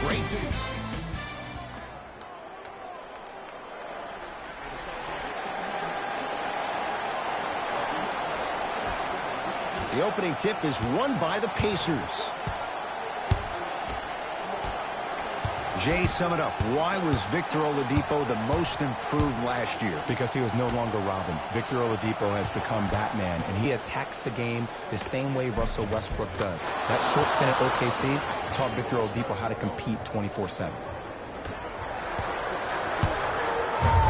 Great. The opening tip is won by the Pacers. Jay, sum it up. Why was Victor Oladipo the most improved last year? Because he was no longer Robin. Victor Oladipo has become Batman, and he attacks the game the same way Russell Westbrook does. That short stint at OKC taught Victor Oladipo how to compete 24/7.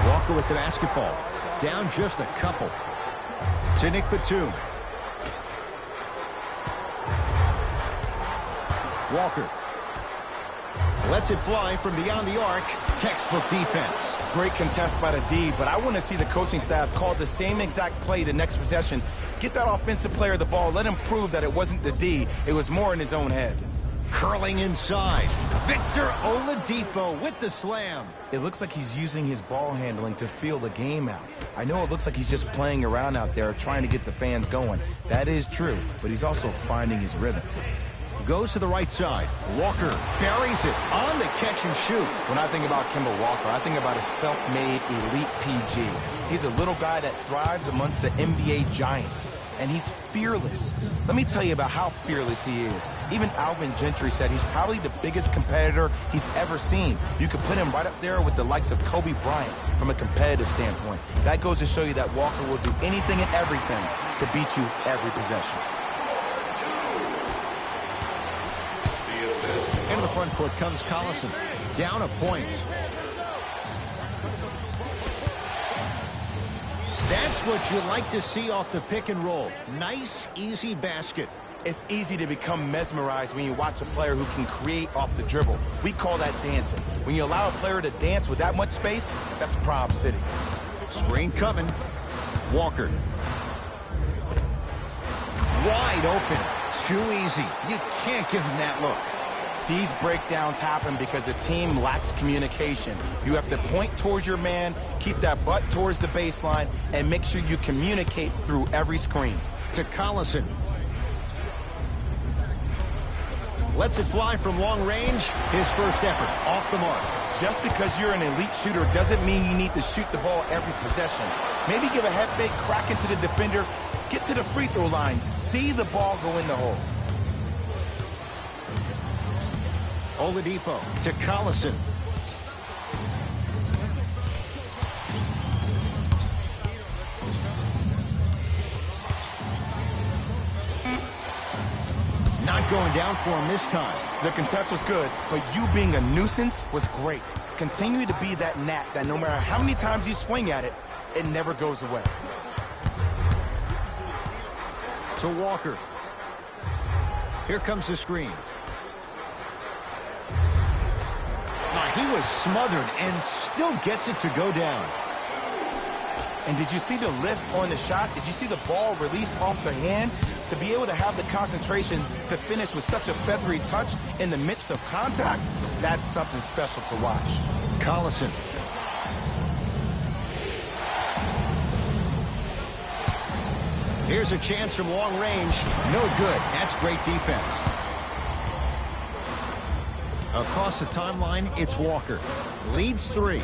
Walker with the basketball. Down just a couple. To Nick Batum. Walker lets it fly from beyond the arc. Textbook defense. Great contest by the D, but I want to see the coaching staff call the same exact play the next possession. Get that offensive player the ball. Let him prove that it wasn't the D. It was more in his own head. Curling inside. Victor Oladipo with the slam. It looks like he's using his ball handling to feel the game out. I know it looks like he's just playing around out there trying to get the fans going. That is true, but he's also finding his rhythm. Goes to the right side. Walker buries it on the catch and shoot. When I think about Kemba Walker, I think about a self-made elite PG. He's a little guy that thrives amongst the NBA giants, and he's fearless. Let me tell you about how fearless he is. Even Alvin Gentry said he's probably the biggest competitor he's ever seen. You could put him right up there with the likes of Kobe Bryant from a competitive standpoint. That goes to show you that Walker will do anything and everything to beat you every possession. Into the front court comes Collison. Down a point. That's what you like to see off the pick and roll. Nice, easy basket. It's easy to become mesmerized when you watch a player who can create off the dribble. We call that dancing. When you allow a player to dance with that much space, that's Prob City. Screen coming. Walker. Wide open. Too easy. You can't give him that look. These breakdowns happen because the team lacks communication. You have to point towards your man, keep that butt towards the baseline, and make sure you communicate through every screen. To Collison. Lets it fly from long range. His first effort off the mark. Just because you're an elite shooter doesn't mean you need to shoot the ball every possession. Maybe give a head fake, crack into the defender, get to the free throw line, see the ball go in the hole. Oladipo to Collison. Not going down for him this time. The contest was good, but you being a nuisance was great. Continue to be that gnat that no matter how many times you swing at it, it never goes away. To Walker. Here comes the screen. He was smothered and still gets it to go down. And did you see the lift on the shot? Did you see the ball release off the hand? To be able to have the concentration to finish with such a feathery touch in the midst of contact, that's something special to watch. Collison. Here's a chance from long range. No good. That's great defense. Across the timeline, it's Walker. Leads 3.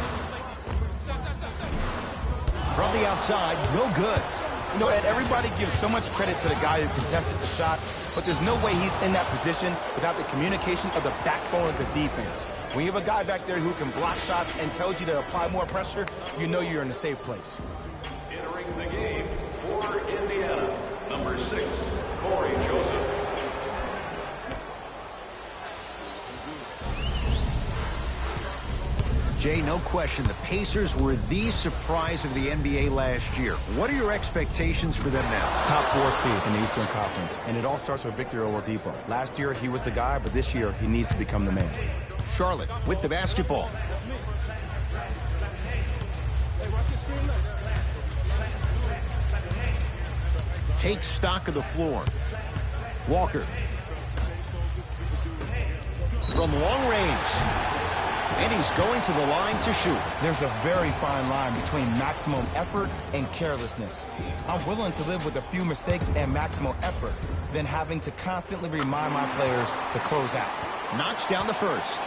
From the outside, no good. You know, Ed, everybody gives so much credit to the guy who contested the shot, but there's no way he's in that position without the communication of the backbone of the defense. When you have a guy back there who can block shots and tells you to apply more pressure, you know you're in a safe place. Entering the game for Indiana, number 6, Corey Joseph. Jay, no question, the Pacers were the surprise of the NBA last year. What are your expectations for them now? Top 4 seed in the Eastern Conference, and it all starts with Victor Oladipo. Last year, he was the guy, but this year, he needs to become the man. Charlotte with the basketball. Takes stock of the floor. Walker. From long range. And he's going to the line to shoot. There's a very fine line between maximum effort and carelessness. I'm willing to live with a few mistakes and maximum effort than having to constantly remind my players to close out. Knocks down the first.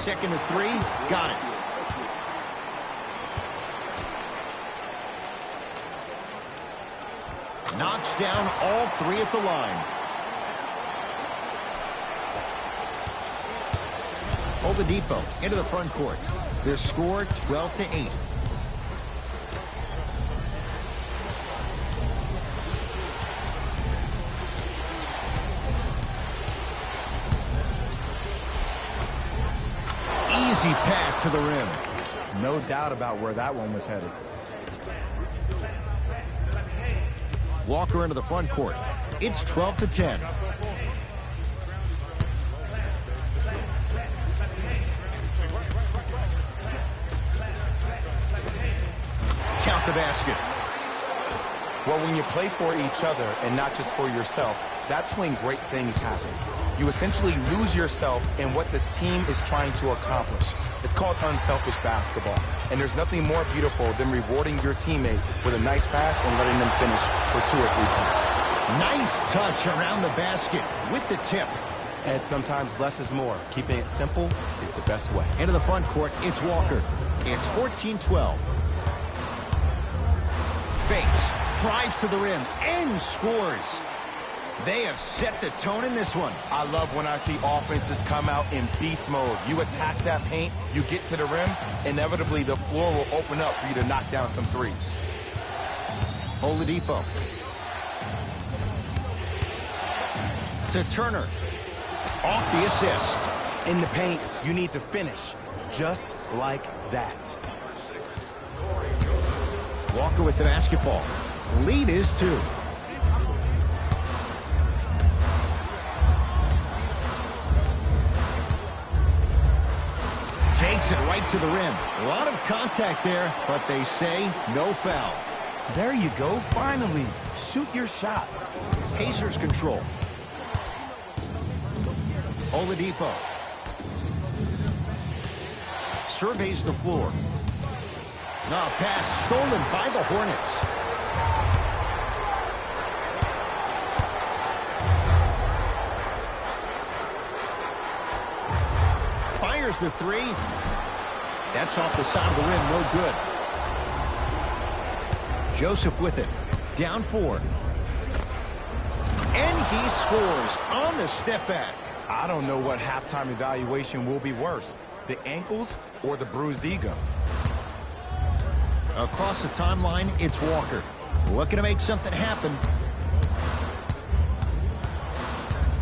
2nd and 3. Got it. Knocks down all 3 at the line. Oladipo into the front court. Their score 12-8. Easy path to the rim. No doubt about where that one was headed. Walker into the front court. It's 12-10. Count the basket. Well, when you play for each other and not just for yourself, that's when great things happen. You essentially lose yourself in what the team is trying to accomplish. It's called unselfish basketball. And there's nothing more beautiful than rewarding your teammate with a nice pass and letting them finish for 2 or 3 points. Nice touch around the basket with the tip. And sometimes less is more. Keeping it simple is the best way. Into the front court, it's Walker. It's 14-12. Fakes, drives to the rim, and scores. They have set the tone in this one. I love when I see offenses come out in beast mode. You attack that paint, you get to the rim, inevitably the floor will open up for you to knock down some threes. Oladipo. To Turner. Off the assist. In the paint, you need to finish just like that. Walker with the basketball. Lead is 2. Takes it right to the rim. A lot of contact there, but they say no foul. There you go, finally. Shoot your shot. Pacers control. Oladipo. Surveys the floor. Now pass stolen by the Hornets. Fires the 3. That's off the side of the rim, no good. Joseph with it. Down 4. And he scores on the step back. I don't know what halftime evaluation will be worse, the ankles or the bruised ego. Across the timeline, it's Walker. Looking to make something happen.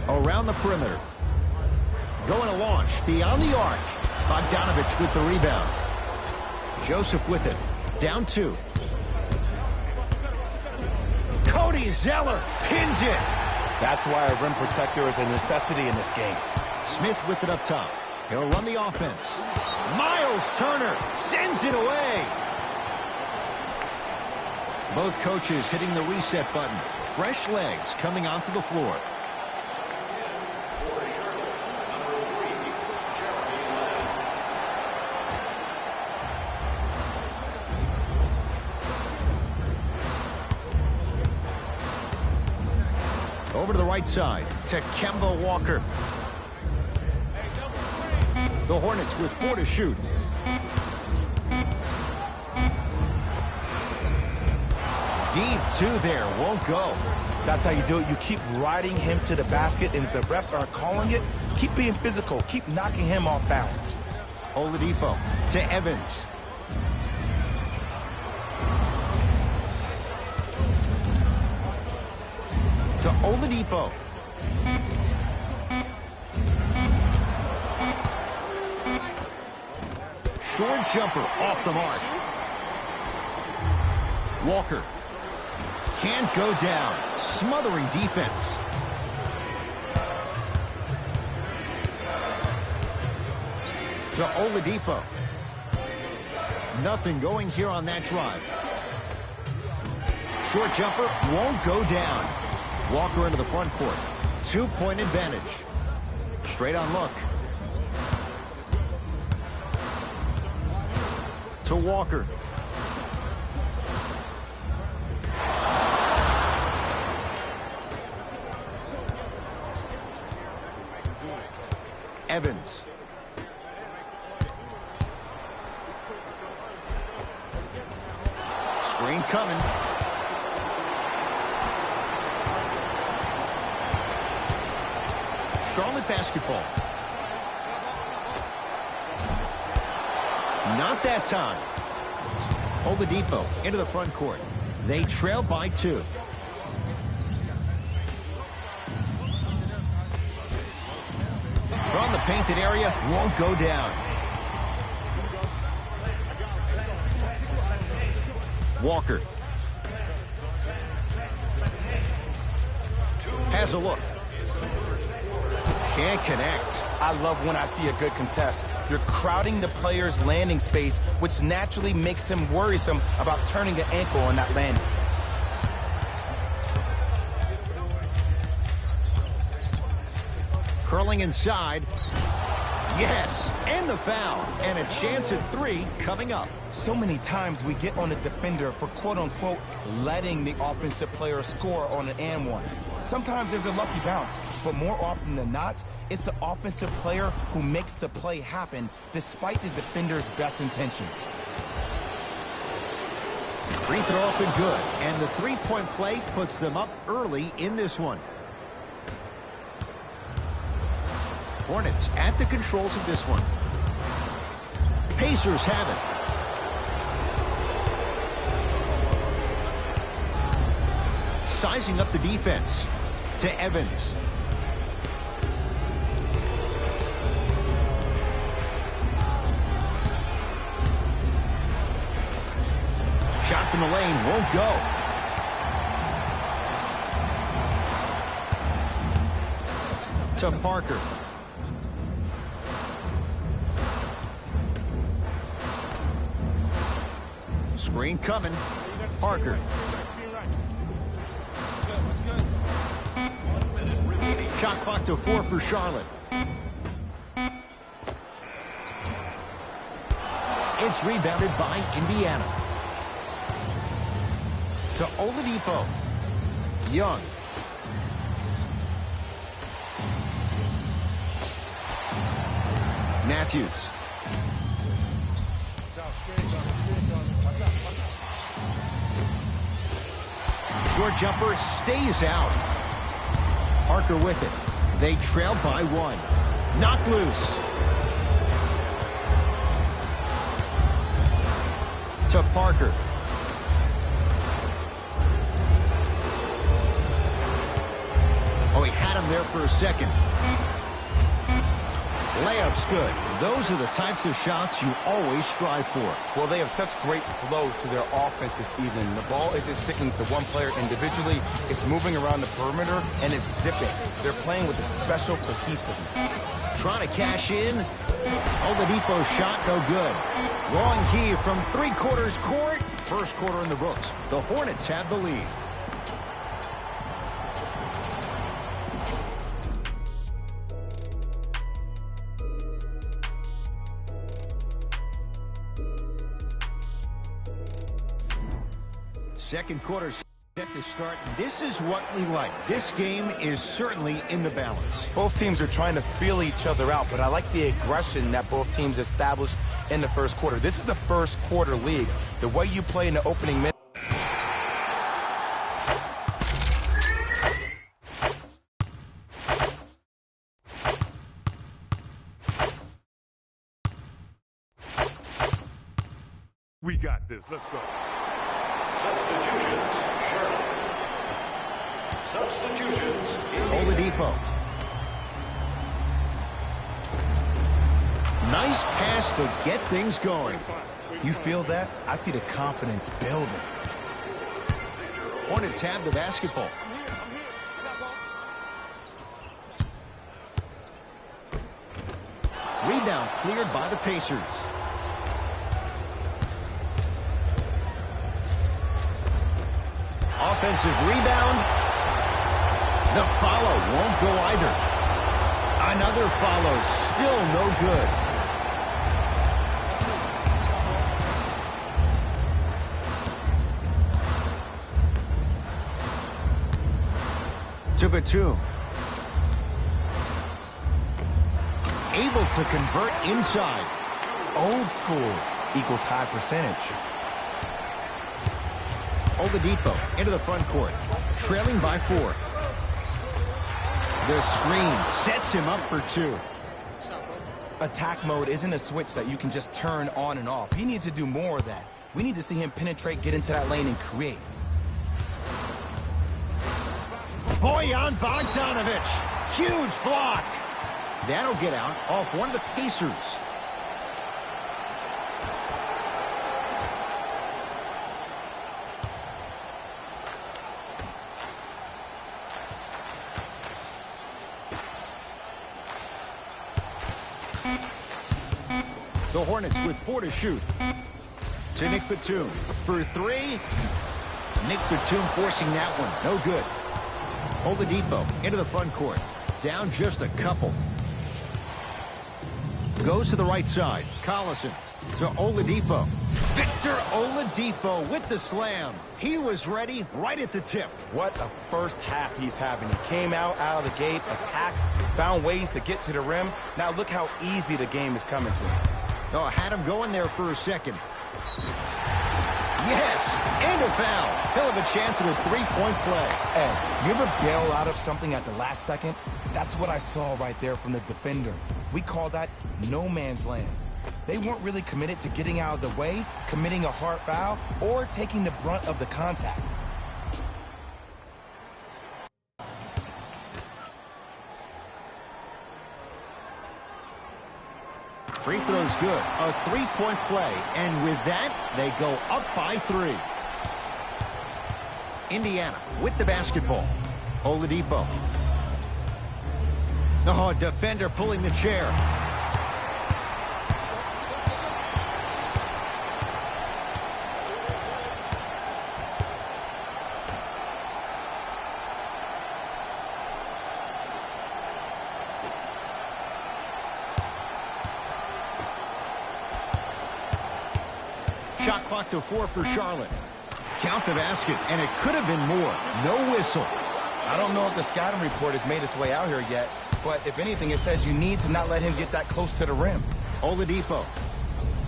Around the perimeter. Going to launch beyond the arc. Bogdanovich with the rebound. Joseph with it. Down 2. Cody Zeller pins it. That's why a rim protector is a necessity in this game. Smith with it up top. He'll run the offense. Miles Turner sends it away. Both coaches hitting the reset button. Fresh legs coming onto the floor. Over to the right side to Kemba Walker. The Hornets with 4 to shoot. Deep 2 there, won't go. That's how you do it. You keep riding him to the basket, and if the refs aren't calling it, keep being physical. Keep knocking him off balance. Oladipo to Evans. To Oladipo. Short jumper off the mark. Walker can't go down. Smothering defense. To Oladipo. Nothing going here on that drive. Short jumper won't go down. Walker into the front court. 2-point advantage. Straight on look. To Walker. Evans. Screen coming. Charlotte basketball. Not that time. Oladipo into the front court. They trail by 2. From the painted area, won't go down. Walker. Has a look. Can't connect. I love when I see a good contest. You're crowding the player's landing space, which naturally makes him worrisome about turning an ankle on that landing. Curling inside. Yes, and the foul. And a chance at 3 coming up. So many times we get on the defender for quote-unquote letting the offensive player score on an and one. Sometimes there's a lucky bounce, but more often than not, it's the offensive player who makes the play happen despite the defender's best intentions. Free throw up and good. And the three-point play puts them up early in this one. Hornets at the controls of this one. Pacers have it. Sizing up the defense to Evans. Shot from the lane won't go. To Parker. Screen coming. Parker. Shot clock to 4 for Charlotte. It's rebounded by Indiana. To Oladipo. Young. Matthews. Short jumper stays out. Parker with it. They trail by 1. Knocked loose. To Parker. Oh, he had him there for a second. Layup's good. Those are the types of shots you always strive for. Well, they have such great flow to their offense this evening. The ball isn't sticking to one player individually. It's moving around the perimeter, and it's zipping. They're playing with a special cohesiveness. Trying to cash in. Oladipo's shot no good. Long heave from three-quarters court. First quarter in the books. The Hornets have the lead. Second quarter set to start. This is what we like. This game is certainly in the balance. Both teams are trying to feel each other out, but I like the aggression that both teams established in the first quarter. This is the first quarter league. The way you play in the opening minute. We got this. Let's go. Substitutions, Charlotte. Substitutions, Oladipo. Nice pass to get things going. You feel that? I see the confidence building. Hornets have the basketball. Rebound cleared by the Pacers. Offensive rebound. The follow won't go either. Another follow, still no good. To Batum. Able to convert inside. Old school equals high percentage. Oladipo into the front court, trailing by 4. The screen sets him up for 2. Attack mode isn't a switch that you can just turn on and off. He needs to do more of that. We need to see him penetrate, get into that lane, and create. Bojan Bogdanovic. Huge block. That'll get out off one of the Pacers. The Hornets with 4 to shoot. To Nick Batum for 3. Nick Batum forcing that one. No good. Oladipo into the front court. Down just a couple. Goes to the right side. Collison to Oladipo. Victor Oladipo with the slam. He was ready right at the tip. What a first half he's having. He came out of the gate, attacked, found ways to get to the rim. Now look how easy the game is coming to him. Oh, had him going there for a second. Yes, and a foul. He'll have a chance at a 3-point play. Ed, you ever bail out of something at the last second? That's what I saw right there from the defender. We call that no man's land. They weren't really committed to getting out of the way, committing a hard foul, or taking the brunt of the contact. Free throw's good. A 3-point play. And with that, they go up by 3. Indiana with the basketball. Oladipo. Oh, defender pulling the chair. Shot clock to 4 for Charlotte. Count the basket, and it could have been more. No whistle. I don't know if the scouting report has made its way out here yet, but if anything, it says you need to not let him get that close to the rim. Oladipo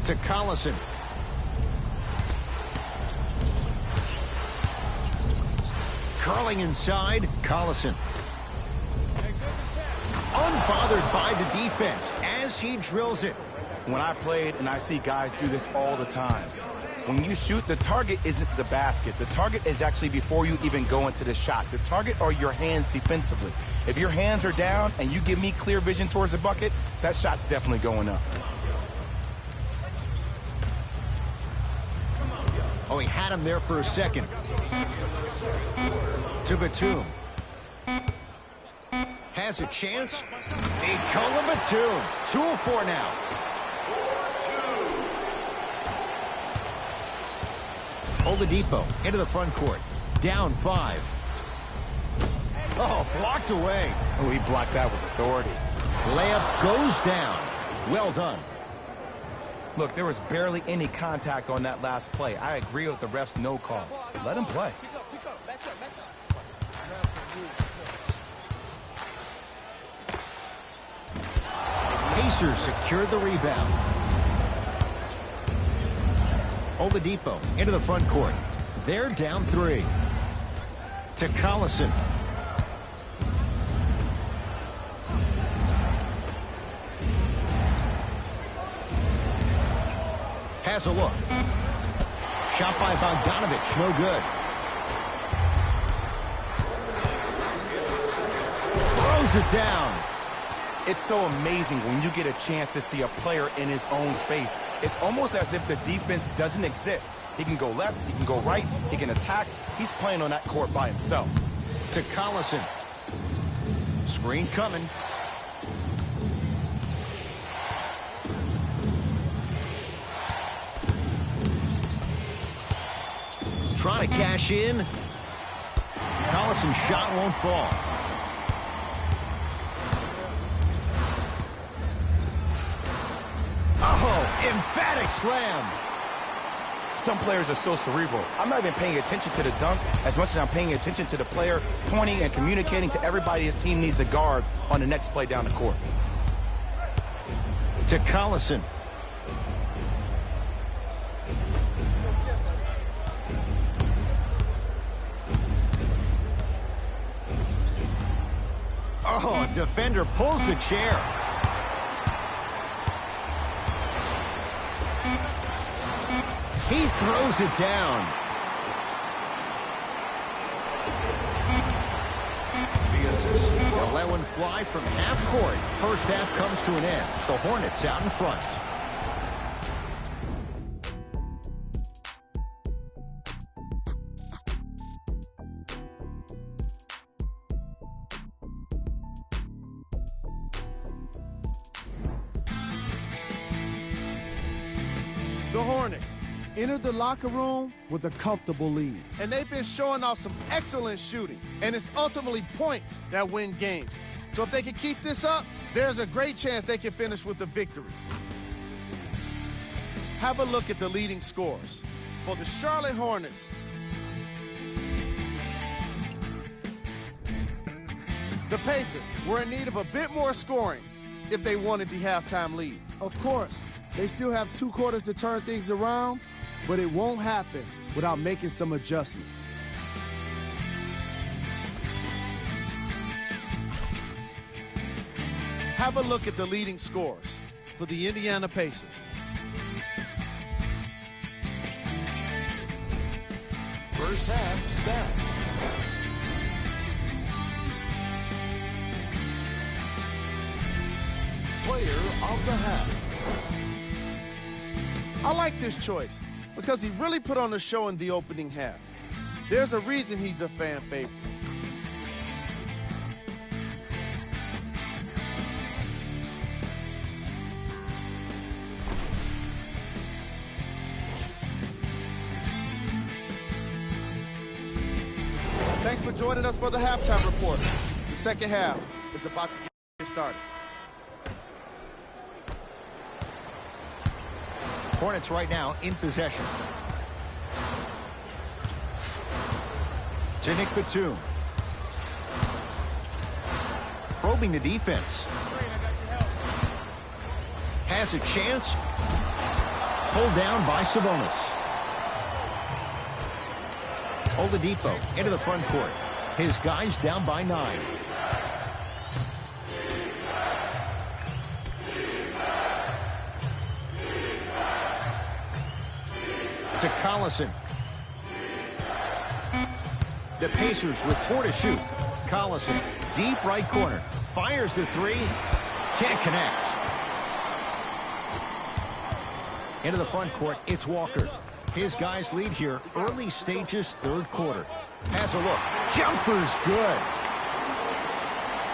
to Collison. Curling inside, Collison. Unbothered by the defense as he drills it. When I played, and I see guys do this all the time, when you shoot, the target isn't the basket. The target is actually before you even go into the shot. The target are your hands defensively. If your hands are down and you give me clear vision towards the bucket, that shot's definitely going up. Oh, he had him there for a second. To Batum. Has a chance. Nikola Batum. 2 of 4 now. Oladipo into the front court. Down 5. Oh, blocked away. Oh, he blocked that with authority. Layup goes down. Well done. Look, there was barely any contact on that last play. I agree with the ref's no call. Let him play. Pacers secured the rebound. Oladipo into the front court. They're down 3. To Collison. Has a look. Shot by Bogdanovic. No good. Throws it down. It's so amazing when you get a chance to see a player in his own space. It's almost as if the defense doesn't exist. He can go left, he can go right, he can attack. He's playing on that court by himself. To Collison. Screen coming. Trying to cash in. Collison's shot won't fall. Oh, emphatic slam. Some players are so cerebral. I'm not even paying attention to the dunk as much as I'm paying attention to the player pointing and communicating to everybody his team needs to guard on the next play down the court. To Collison. Oh, defender pulls the chair. He throws it down. The assist. They'll let one fly from half court. First half comes to an end. The Hornets out in front. The Hornets entered the locker room with a comfortable lead. And they've been showing off some excellent shooting. And it's ultimately points that win games. So if they can keep this up, there's a great chance they can finish with a victory. Have a look at the leading scores. For the Charlotte Hornets, the Pacers were in need of a bit more scoring if they wanted the halftime lead. Of course, they still have 2 quarters to turn things around, but it won't happen without making some adjustments. Have a look at the leading scores for the Indiana Pacers. First half stats. Player of the half. I like this choice because he really put on a show in the opening half. There's a reason he's a fan favorite. Thanks for joining us for the halftime report. The second half is about to get started. Hornets right now in possession. To Nick Batum. Probing the defense. Has a chance. Pulled down by Sabonis. Oladipo into the front court. His guys down by 9. To Collison. The Pacers with 4 to shoot. Collison, deep right corner. Fires the 3. Can't connect. Into the front court, it's Walker. His guys lead here, early stages, third quarter. Has a look. Jumper's good.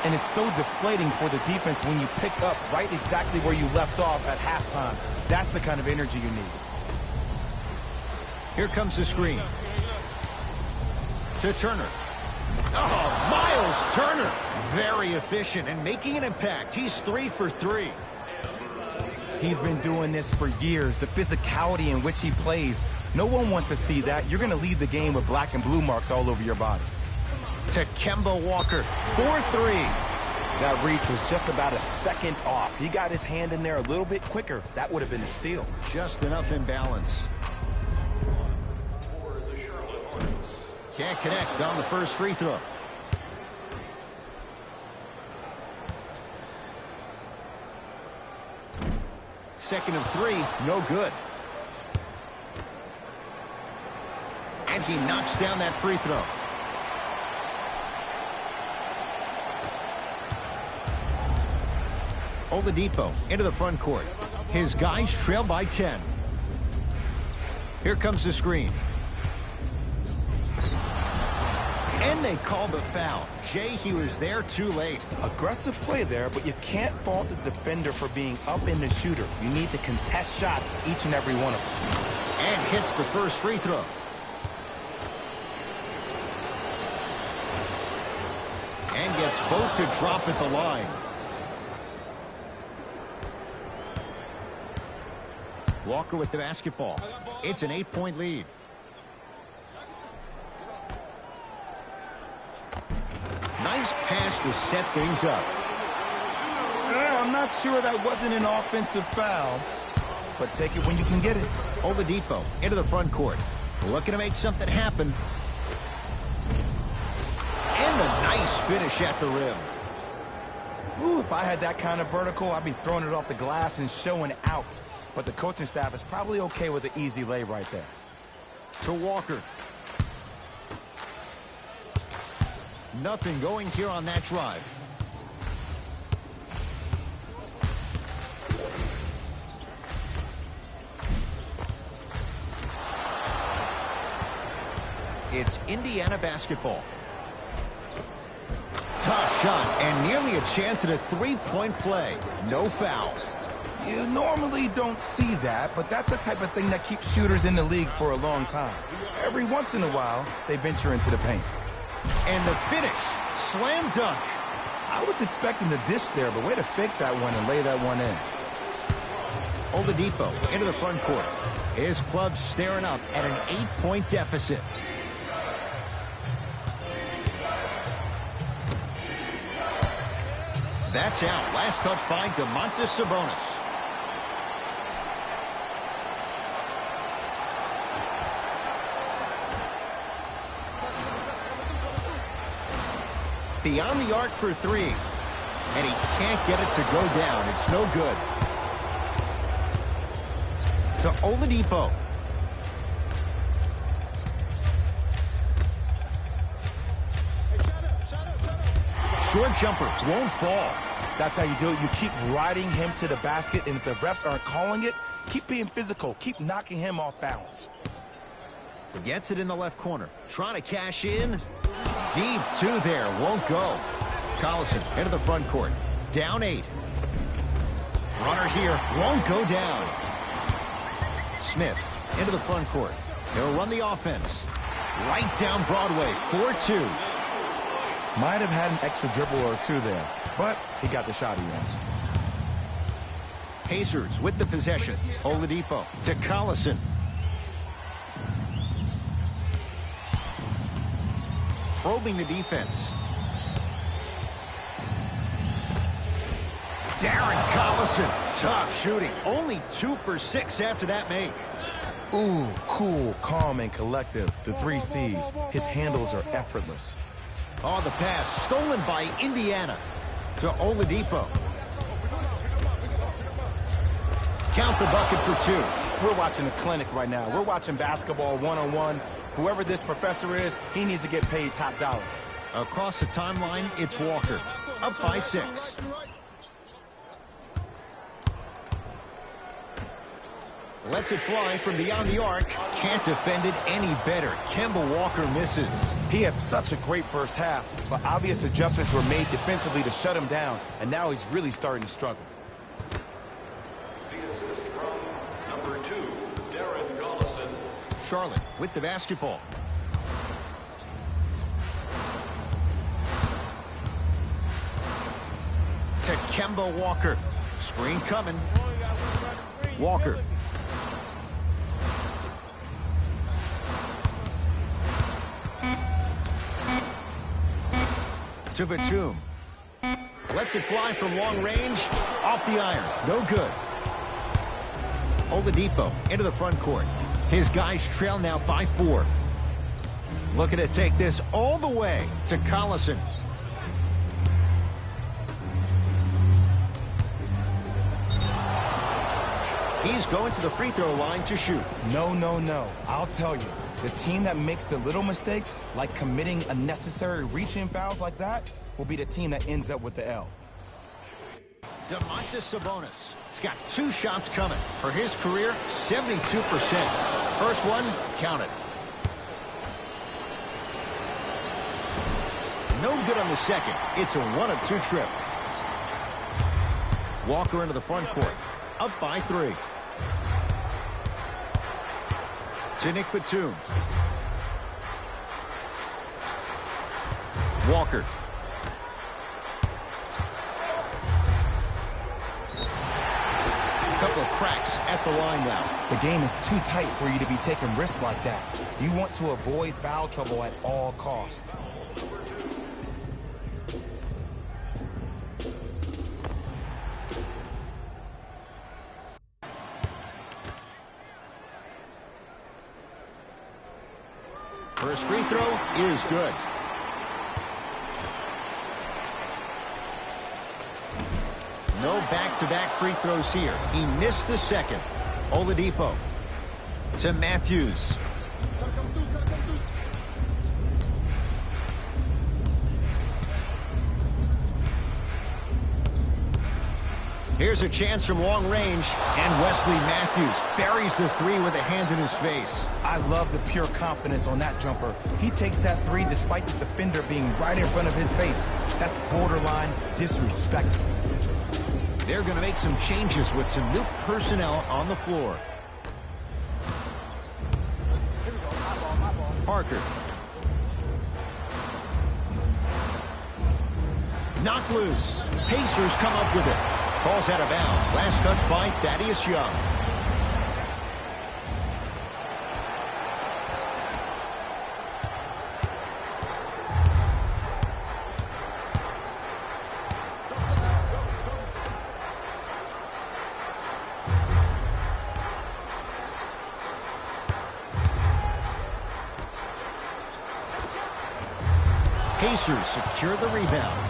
And it's so deflating for the defense when you pick up right exactly where you left off at halftime. That's the kind of energy you need. Here comes the screen. To Turner. Oh, Miles Turner. Very efficient and making an impact. He's 3 for 3. He's been doing this for years. The physicality in which he plays. No one wants to see that. You're going to lead the game with black and blue marks all over your body. To Kemba Walker. 4-3. That reach was just about a second off. He got his hand in there a little bit quicker. That would have been a steal. Just enough imbalance. For the Charlotte Hornets. Can't connect on the first free throw. Second of 3, no good. And he knocks down that free throw. Oladipo into the front court. His guys trail by 10. Here comes the screen. And they called the foul. Jay, he was there too late. Aggressive play there, but you can't fault the defender for being up in the shooter. You need to contest shots, each and every one of them. And hits the first free throw. And gets both to drop at the line. Walker with the basketball. It's an 8-point lead. Nice pass to set things up. I'm not sure that wasn't an offensive foul, but take it when you can get it. Oladipo into the front court. Looking to make something happen. And a nice finish at the rim. Ooh, if I had that kind of vertical, I'd be throwing it off the glass and showing out. But the coaching staff is probably okay with an easy lay right there. To Walker. Nothing going here on that drive. It's Indiana basketball. Tough shot and nearly a chance at a three-point play. No foul. You normally don't see that, but that's the type of thing that keeps shooters in the league for a long time. Every once in a while, they venture into the paint. And the finish, slam dunk. I was expecting the dish there, but way to fake that one and lay that one in. Oladipo into the front court. His club staring up at an 8-point deficit. That's out. Last touch by Domantas Sabonis. Beyond the arc for three. And he can't get it to go down. It's no good. To Oladipo. Short jumper won't fall. That's how you do it. You keep riding him to the basket, and if the refs aren't calling it, keep being physical. Keep knocking him off balance. Gets it in the left corner. Trying to cash in. Deep two there. Won't go. Collison into the front court. Down 8. Runner here. Won't go down. Smith into the front court. He'll run the offense. Right down Broadway. 4-2. Might have had an extra dribble or two there, but he got the shot he wanted. Pacers with the possession. Oladipo to Collison. Probing the defense. Darren Collison. Tough shooting. Only 2 for 6 after that make. Ooh, cool, calm, and collective. The 3 C's. His handles are effortless. Oh, the pass stolen by Indiana to Oladipo. Count the bucket for 2. We're watching a clinic right now. We're watching basketball one-on-one. Whoever this professor is, he needs to get paid top dollar. Across the timeline, it's Walker. Up by 6. Lets it fly from beyond the arc. Can't defend it any better. Kemba Walker misses. He had such a great first half, but obvious adjustments were made defensively to shut him down, and now he's really starting to struggle. The assist from number 2, Darren Collison. Charlotte with the basketball. To Kemba Walker. Screen coming. Walker. To Batum. Lets it fly from long range. Off the iron. No good. Oladipo into the front court. His guys trail now by 4. Looking to take this all the way to Collison. He's going to the free throw line to shoot. No, no, no. I'll tell you. The team that makes the little mistakes, like committing unnecessary reach-in fouls like that, will be the team that ends up with the L. Domantas Sabonis. He's got 2 shots coming. For his career, 72%. First one, counted. No good on the second. It's a 1 of 2 trip. Walker into the front court. Up by 3. To Nick Batum. Walker. A couple of cracks at the line now. The game is too tight for you to be taking risks like that. You want to avoid foul trouble at all costs. First free throw is good. No back-to-back free throws here. He missed the second. Oladipo to Matthews. Here's a chance from long range, and Wesley Matthews buries the three with a hand in his face. I love the pure confidence on that jumper. He takes that three despite the defender being right in front of his face. That's borderline disrespectful. They're going to make some changes with some new personnel on the floor. Parker. Knocked loose. Pacers come up with it. Calls out of bounds. Last touch by Thaddeus Young. Pacers secure the rebound.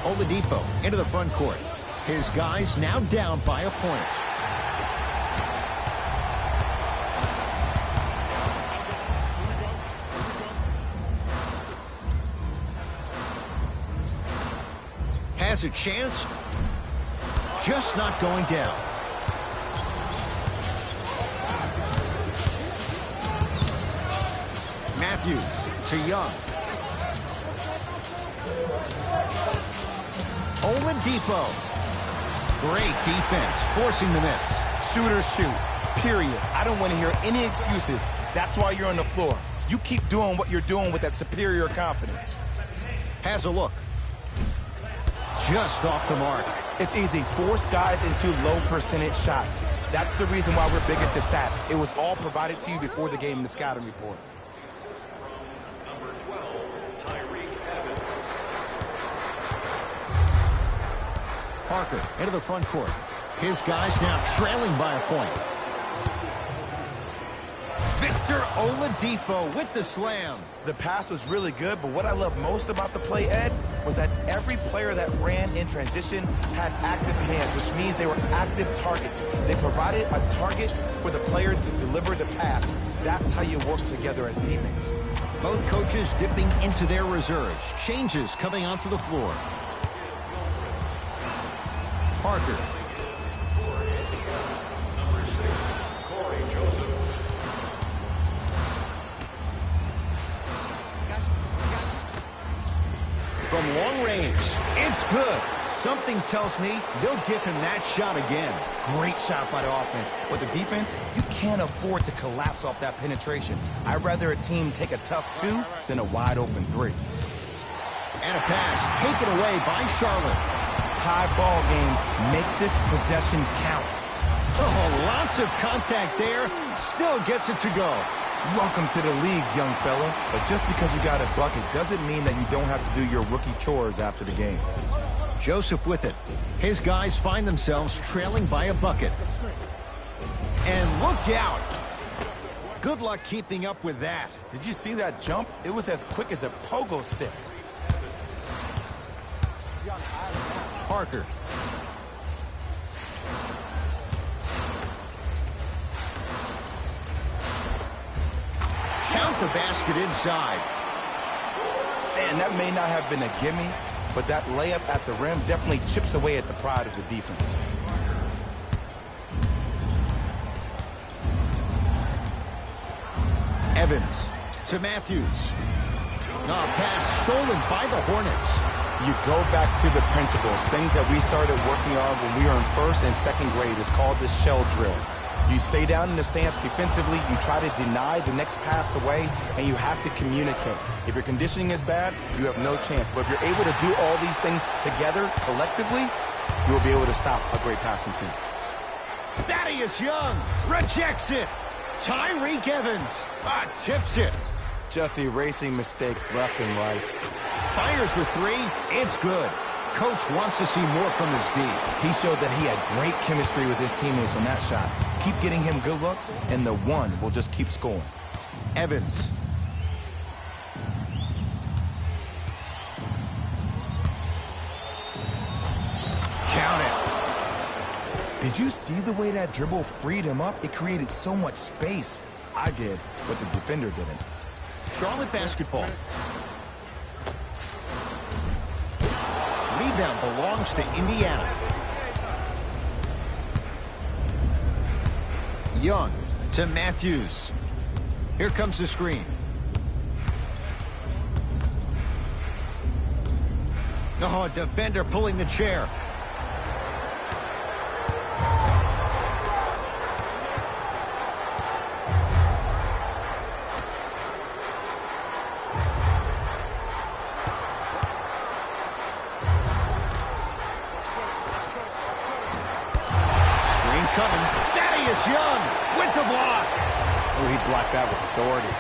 Oladipo into the front court. His guys now down by a point. Has a chance. Just not going down. Matthews to Young. Oladipo. Great defense, forcing the miss. Shooters shoot, period. I don't want to hear any excuses. That's why you're on the floor. You keep doing what you're doing with that superior confidence. Has a look. Just off the mark. It's easy. Force guys into low percentage shots. That's the reason why we're big into stats. It was all provided to you before the game in the scouting report. Number 12, Tyreke Evans. Parker into the front court. His guys now trailing by a point. Victor Oladipo with the slam. The pass was really good, but what I love most about the play, Ed, was that every player that ran in transition had active hands, which means they were active targets. They provided a target for the player to deliver the pass. That's how you work together as teammates. Both coaches dipping into their reserves. Changes coming onto the floor. Parker. Number 6, Corey Joseph. From long range, it's good. Something tells me they'll give him that shot again. Great shot by the offense. But the defense, you can't afford to collapse off that penetration. I'd rather a team take a tough 2 than a wide open 3. And a pass taken away by Charlotte. Tie ball game. Make this possession count. Oh, lots of contact there. Still gets it to go. Welcome to the league, young fella. But just because you got a bucket doesn't mean that you don't have to do your rookie chores after the game. Joseph with it. His guys find themselves trailing by a bucket. And look out. Good luck keeping up with that. Did you see that jump? It was as quick as a pogo stick. Parker. Count the basket inside. And that may not have been a gimme, but that layup at the rim definitely chips away at the pride of the defense. Evans to Matthews. Pass stolen by the Hornets. You go back to the principles, things that we started working on when we were in first and second grade. It's called the shell drill. You stay down in the stance defensively, you try to deny the next pass away, and you have to communicate. If your conditioning is bad, you have no chance. But if you're able to do all these things together, collectively, you'll be able to stop a great passing team. Thaddeus Young rejects it. Tyreke Evans tips it. Just erasing mistakes left and right. Fires the three. It's good. Coach wants to see more from his D. He showed that he had great chemistry with his teammates on that shot. Keep getting him good looks, and the one will just keep scoring. Evans. Did you see the way that dribble freed him up? It created so much space. I did, but the defender didn't. Charlotte basketball. Rebound belongs to Indiana. Young to Matthews. Here comes the screen. Oh, defender pulling the chair. Screen coming. Thaddeus Young with the block. Oh, he blocked that with authority.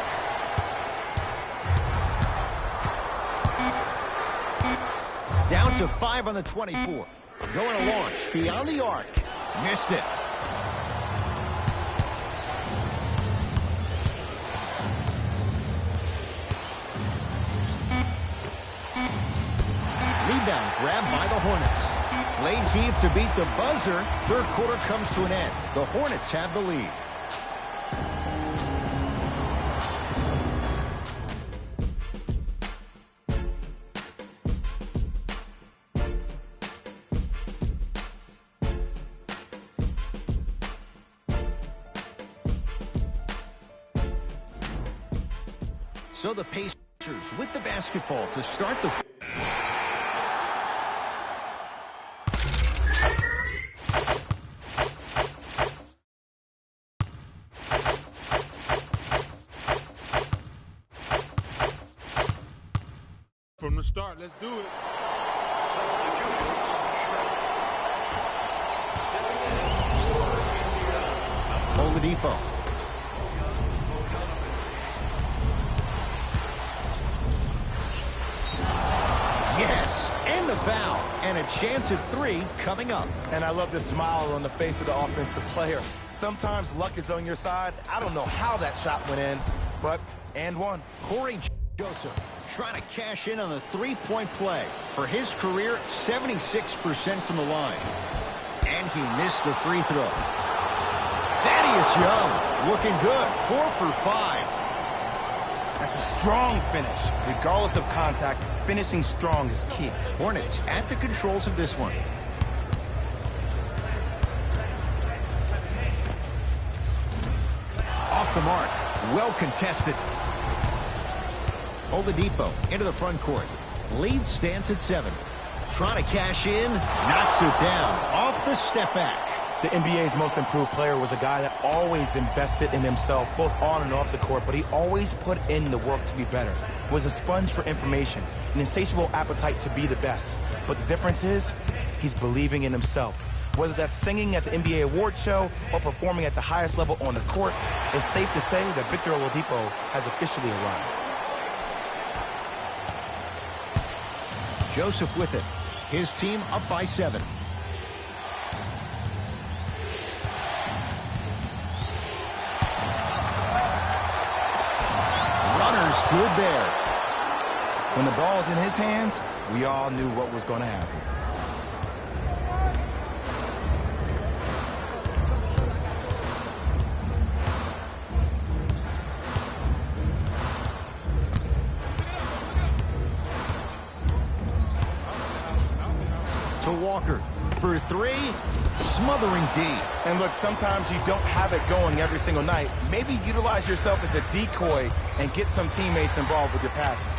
Down to 5 on the 24. Going to launch beyond the arc. Missed it. Rebound grabbed by the Hornets. Late heave to beat the buzzer. Third quarter comes to an end. The Hornets have the lead. So the Pacers with the basketball to start the... From the start, let's do it. Substitutions. Oladipo. Yes, and the foul. And a chance at 3 coming up. And I love the smile on the face of the offensive player. Sometimes luck is on your side. I don't know how that shot went in, but and one. Corey Joseph trying to cash in on the three-point play. For his career, 76% from the line. And he missed the free throw. Thaddeus Young looking good. 4 for 5. That's a strong finish. Regardless of contact, finishing strong is key. Hornets at the controls of this one. Off the mark. Well contested. Oladipo into the front court. Lead stands at 7. Trying to cash in. Knocks it down. Off the step back. The NBA's most improved player was a guy that always invested in himself, both on and off the court, but he always put in the work to be better. Was a sponge for information, an insatiable appetite to be the best. But the difference is, he's believing in himself. Whether that's singing at the NBA award show or performing at the highest level on the court, it's safe to say that Victor Oladipo has officially arrived. Joseph with it. His team up by 7. Runner's good there. When the ball's in his hands, we all knew what was going to happen. To Walker for 3, smothering D. And look, sometimes you don't have it going every single night. Maybe utilize yourself as a decoy and get some teammates involved with your passing.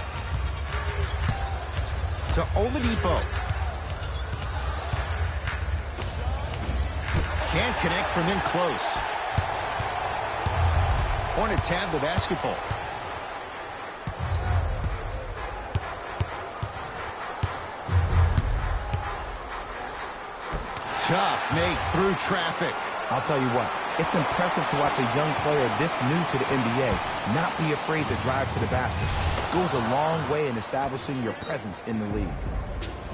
To Oladipo. Can't connect from in close. Hornets have the basketball. Tough make through traffic. I'll tell you what, it's impressive to watch a young player this new to the NBA not be afraid to drive to the basket. It goes a long way in establishing your presence in the league.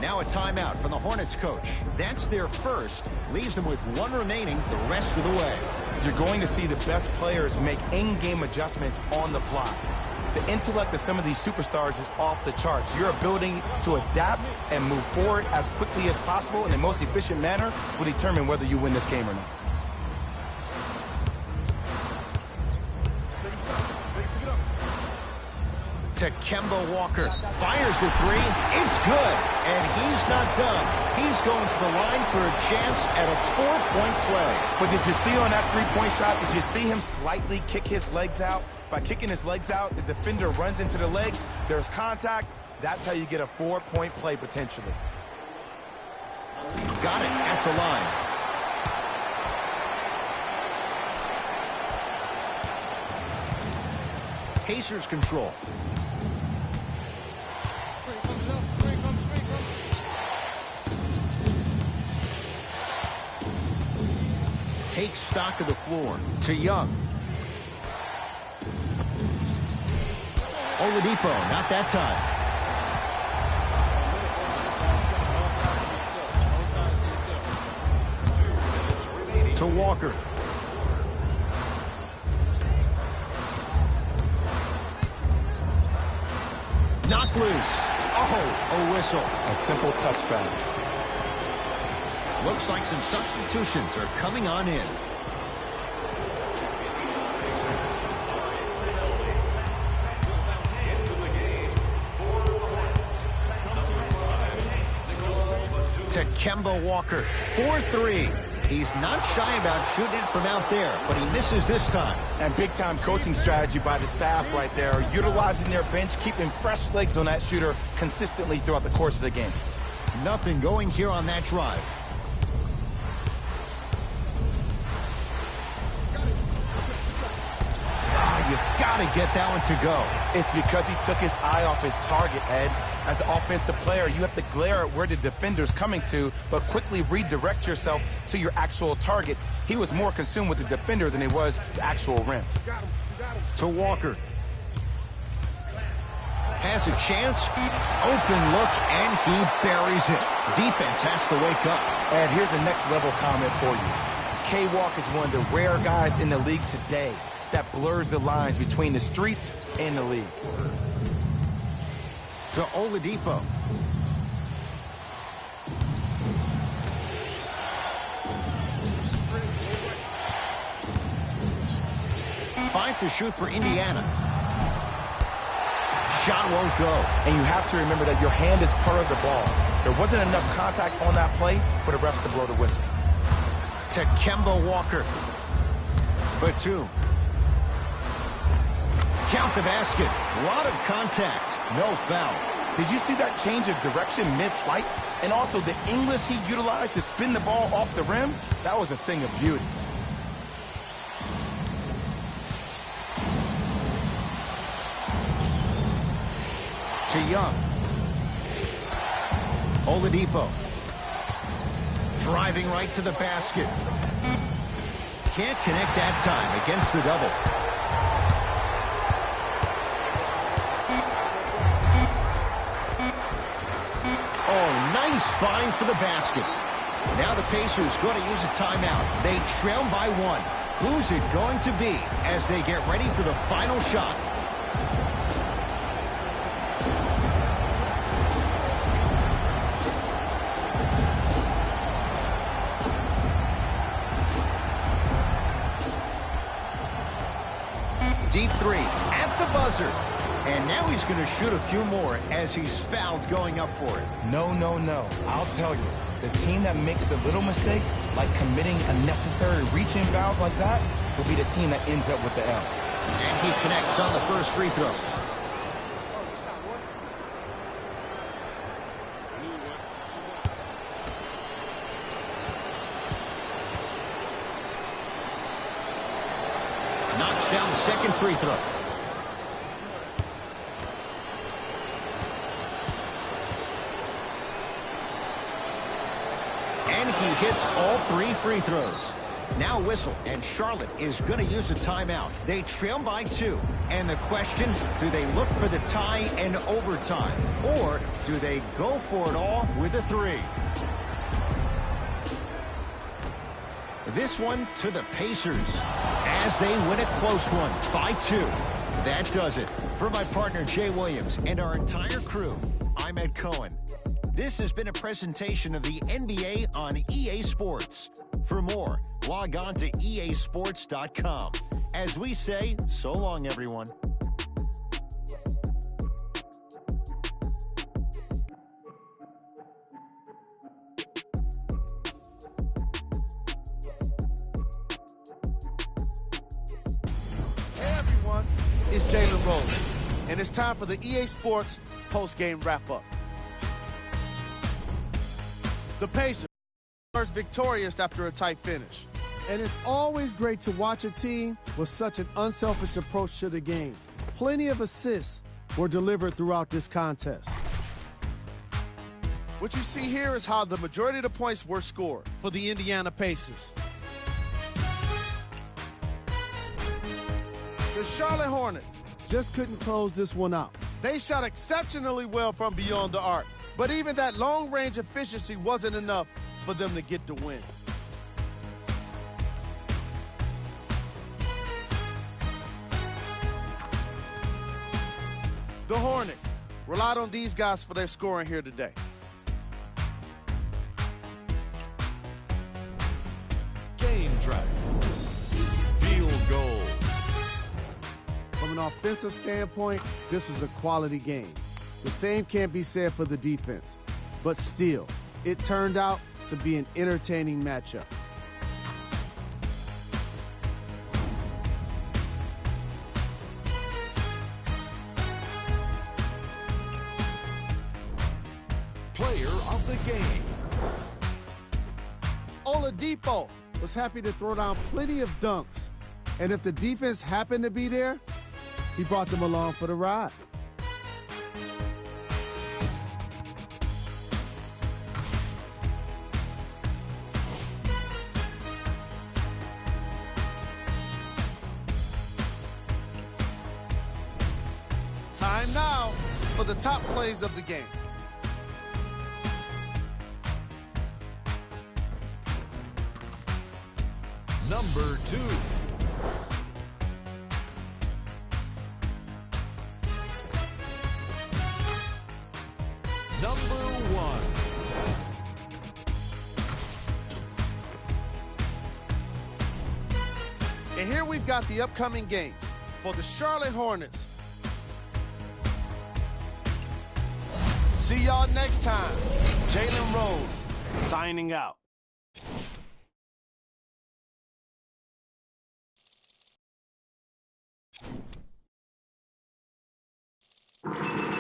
Now a timeout from the Hornets coach. That's their first. Leaves them with 1 remaining the rest of the way. You're going to see the best players make in-game adjustments on the fly. The intellect of some of these superstars is off the charts. Your ability to adapt and move forward as quickly as possible in the most efficient manner will determine whether you win this game or not. To Kemba Walker, fires the three, it's good, and he's not done. He's going to the line for a chance at a 4-point play. But did you see on that three-point shot, did you see him slightly kick his legs out? By kicking his legs out, the defender runs into the legs, there's contact. That's how you get a 4-point play potentially. Got it at the line. Pacers control. Takes stock of the floor to Young. Oladipo, not that time. To Walker. Knocked loose. Oh, a whistle. A simple touch foul. Looks like some substitutions are coming on in. To Kemba Walker, 4-3. He's not shy about shooting it from out there, but he misses this time. And big-time coaching strategy by the staff right there, utilizing their bench, keeping fresh legs on that shooter consistently throughout the course of the game. Nothing going here on that drive. You've got to get that one to go. It's because he took his eye off his target, Ed. As an offensive player, you have to glare at where the defender's coming to, but quickly redirect yourself to your actual target. He was more consumed with the defender than he was the actual rim. To Walker. Has a chance. Open look, and he buries it. Defense has to wake up. Ed, here's a next-level comment for you. K-Walk is one of the rare guys in the league today that blurs the lines between the streets and the league. To Oladipo. Five to shoot for Indiana. Shot won't go. And you have to remember that your hand is part of the ball. There wasn't enough contact on that play for the refs to blow the whistle. To Kemba Walker. Batum. Count the basket. A lot of contact. No foul. Did you see that change of direction mid-flight? And also the English he utilized to spin the ball off the rim? That was a thing of beauty. To Young. Oladipo. Driving right to the basket. Can't connect that time against the double. Oh, nice find for the basket. Now the Pacers going to use a timeout. They trail by one. Who's it going to be as they get ready for the final shot? Deep three at the buzzer. And now he's going to shoot a few more as he's fouled going up for it. No, no, no. I'll tell you, the team that makes the little mistakes, like committing unnecessary reach-in fouls like that, will be the team that ends up with the L. And he connects on the first free throw. Knocks down the second free throw. And he hits all three free throws. Now whistle, and Charlotte is going to use a timeout. They trail by 2. And the question, do they look for the tie and overtime? Or do they go for it all with a 3? this one to the Pacers as they win a close one by 2. That does it. For my partner, Jay Williams, and our entire crew, I'm Ed Cohen. This has been a presentation of the NBA on EA Sports. For more, log on to easports.com. As we say, so long, everyone. Hey everyone, it's Jalen Rose, and it's time for the EA Sports post-game wrap-up. The Pacers are victorious after a tight finish. And it's always great to watch a team with such an unselfish approach to the game. Plenty of assists were delivered throughout this contest. What you see here is how the majority of the points were scored for the Indiana Pacers. The Charlotte Hornets just couldn't close this one out. They shot exceptionally well from beyond the arc, but even that long-range efficiency wasn't enough for them to get the win. The Hornets relied on these guys for their scoring here today. Game drive. Field goals. From an offensive standpoint, this was a quality game. The same can't be said for the defense. But still, it turned out to be an entertaining matchup. Player of the game. Oladipo was happy to throw down plenty of dunks. And if the defense happened to be there, he brought them along for the ride. Time now for the top plays of the game. Number 2. Number 1. And here we've got the upcoming games for the Charlotte Hornets. See y'all next time. Jalen Rose signing out. You